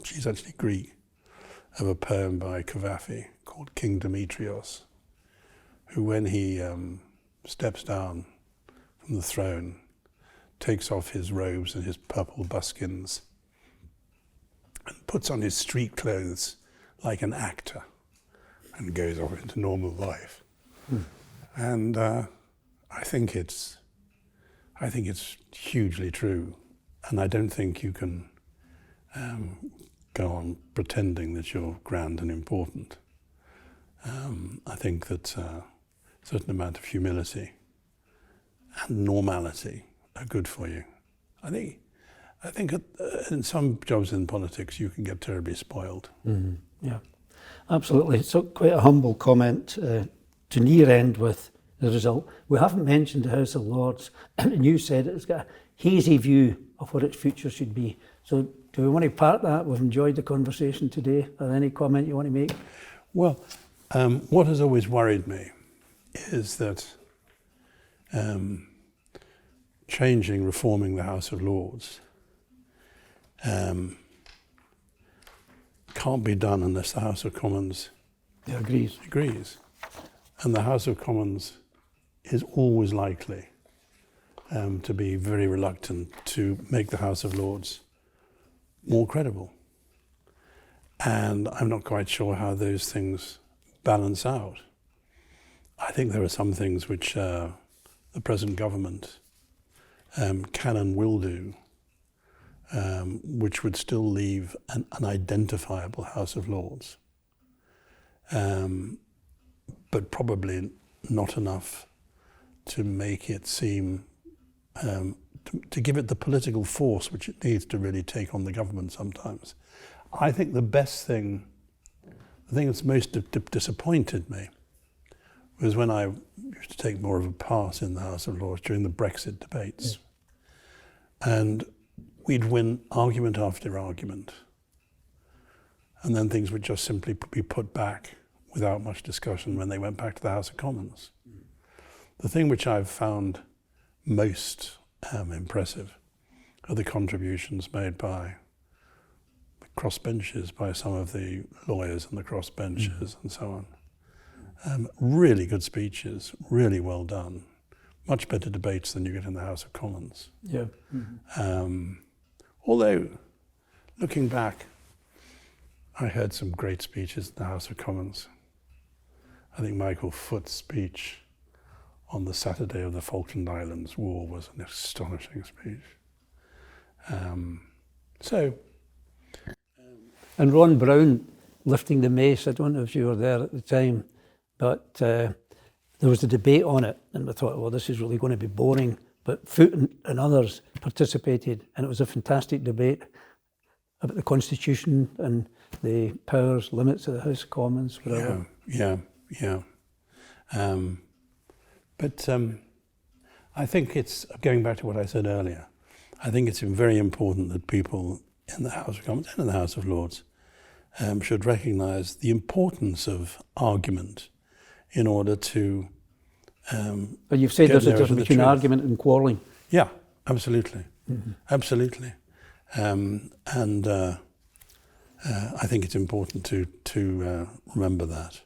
she's actually Greek, of a poem by Cavafy called King Demetrios, who when he steps down from the throne, takes off his robes and his purple buskins and puts on his street clothes like an actor and goes off into normal life. And I think it's hugely true, and I don't think you can go on pretending that you're grand and important. I think that a certain amount of humility and normality are good for you. I think in some jobs in politics you can get terribly spoiled. Mm-hmm. Yeah, absolutely. So quite a humble comment to near end with the result. We haven't mentioned the House of Lords, and you said it's got a hazy view of what its future should be. So do we want to park that? We've enjoyed the conversation today. Are there any comment you want to make? Well, what has always worried me is that reforming the House of Lords can't be done unless the House of Commons agrees. And the House of Commons is always likely to be very reluctant to make the House of Lords more credible. And I'm not quite sure how those things balance out. I think there are some things which the present government can and will do, which would still leave an unidentifiable House of Lords. but probably not enough to make it seem, to give it the political force which it needs to really take on the government sometimes. I think the thing that's most disappointed me was when I used to take more of a part in the House of Lords during the Brexit debates. And we'd win argument after argument. And then things would just simply be put back without much discussion when they went back to the House of Commons. The thing which I've found most impressive are the contributions made by the crossbenchers, by some of the lawyers and the crossbenchers and so on. Really good speeches, really well done. Much better debates than you get in the House of Commons. Yeah. Although, looking back, I heard some great speeches in the House of Commons. I think Michael Foot's speech on the Saturday of the Falkland Islands War was an astonishing speech. And Ron Brown lifting the mace, I don't know if you were there at the time, but there was a debate on it, and we thought, well, this is really going to be boring. But Foot and others participated, and it was a fantastic debate about the Constitution and the powers, limits of the House of Commons, whatever. Yeah. But I think it's, going back to what I said earlier, I think it's very important that people in the House of Commons and in the House of Lords should recognise the importance of argument in order to But you've said there's a difference between argument and quarrelling. Yeah, absolutely. Mm-hmm. Absolutely. I think it's important to remember that.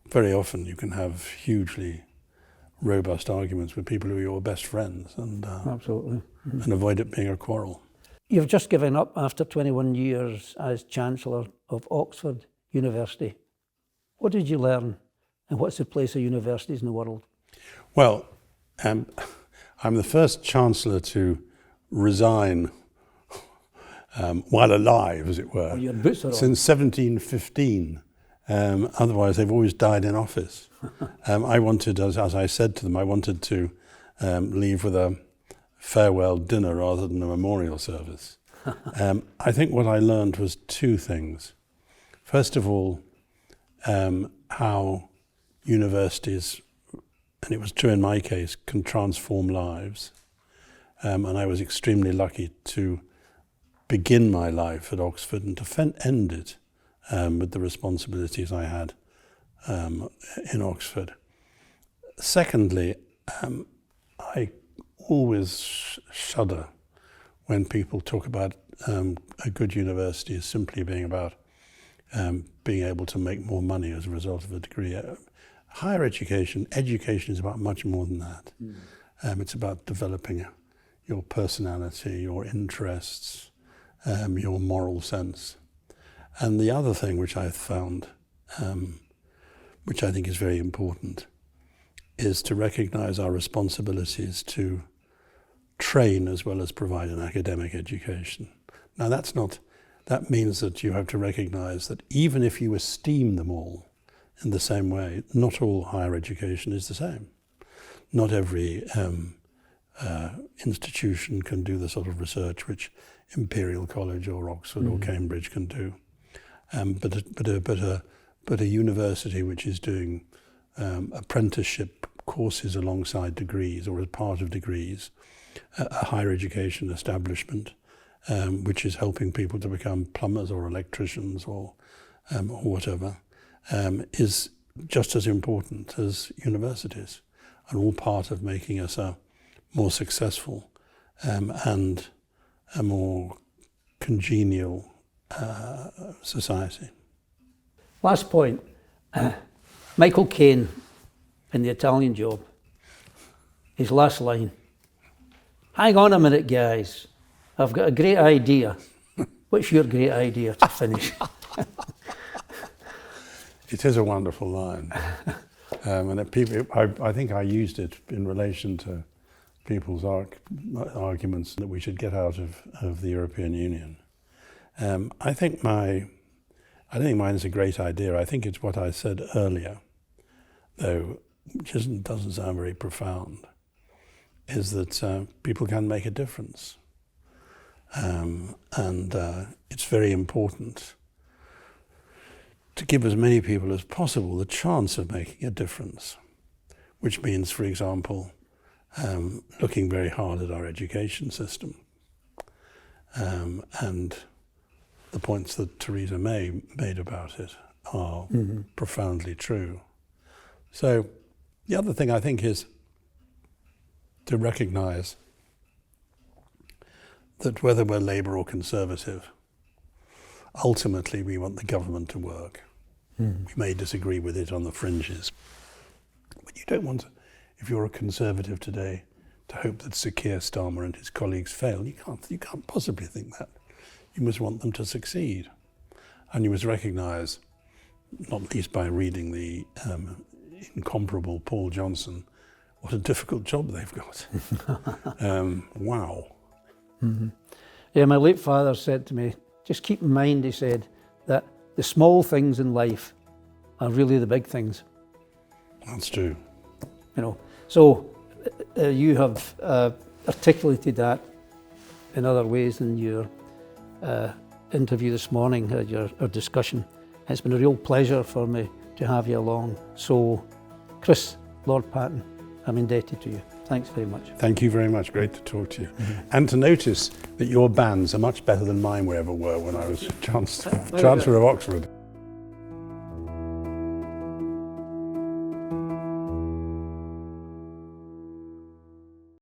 Very often you can have hugely robust arguments with people who are your best friends and Absolutely. Mm-hmm. and avoid it being a quarrel. You've just given up after 21 years as Chancellor of Oxford University. What did you learn, and what's the place of universities in the world? Well, I'm the first Chancellor to resign while alive, as it were, Your boots are on. since 1715. Otherwise, they've always died in office. I wanted, as I said to them, I wanted to leave with a farewell dinner rather than a memorial service. I think what I learned was two things. First of all, how universities, and it was true in my case, can transform lives. And I was extremely lucky to begin my life at Oxford and to end it with the responsibilities I had in Oxford. Secondly, I always shudder when people talk about a good university as simply being about being able to make more money as a result of a degree. Higher education is about much more than that. It's about developing your personality, your interests, your moral sense. And the other thing which I've found, which I think is very important, is to recognize our responsibilities to train as well as provide an academic education. Now that means that you have to recognize that even if you esteem them all in the same way, not all higher education is the same. Not every institution can do the sort of research which Imperial College or Oxford or Cambridge can do. But a university which is doing apprenticeship courses alongside degrees or as part of degrees, a higher education establishment which is helping people to become plumbers or electricians or whatever, is just as important as universities, and all part of making us a more successful and a more congenial society. Last point, Michael Caine in The Italian Job, his last line, "Hang on a minute, guys, I've got a great idea." What's your great idea to finish? It is a wonderful line. And I think I used it in relation to people's arguments that we should get out of the European Union. I think I don't think mine is a great idea. I think it's what I said earlier, though, which doesn't sound very profound, is that people can make a difference. And it's very important to give as many people as possible the chance of making a difference, which means, for example, looking very hard at our education system. And the points that Theresa May made about it are profoundly true. So the other thing I think is to recognise that whether we're Labour or Conservative, ultimately we want the government to work. We may disagree with it on the fringes, but you don't want, if you're a Conservative today, to hope that Sir Keir Starmer and his colleagues fail. You can't possibly think that. You must want them to succeed. And you must recognise, not least by reading the incomparable Paul Johnson, what a difficult job they've got. Wow. Yeah, my late father said to me, just keep in mind, he said, that the small things in life are really the big things. That's true. You know, so you have articulated that in other ways in your interview this morning, our discussion. It's been a real pleasure for me to have you along. So, Chris, Lord Patten, I'm indebted to you. Thanks very much. Thank you very much. Great to talk to you. And to notice that your bands are much better than mine ever were when I was Chancellor of Oxford.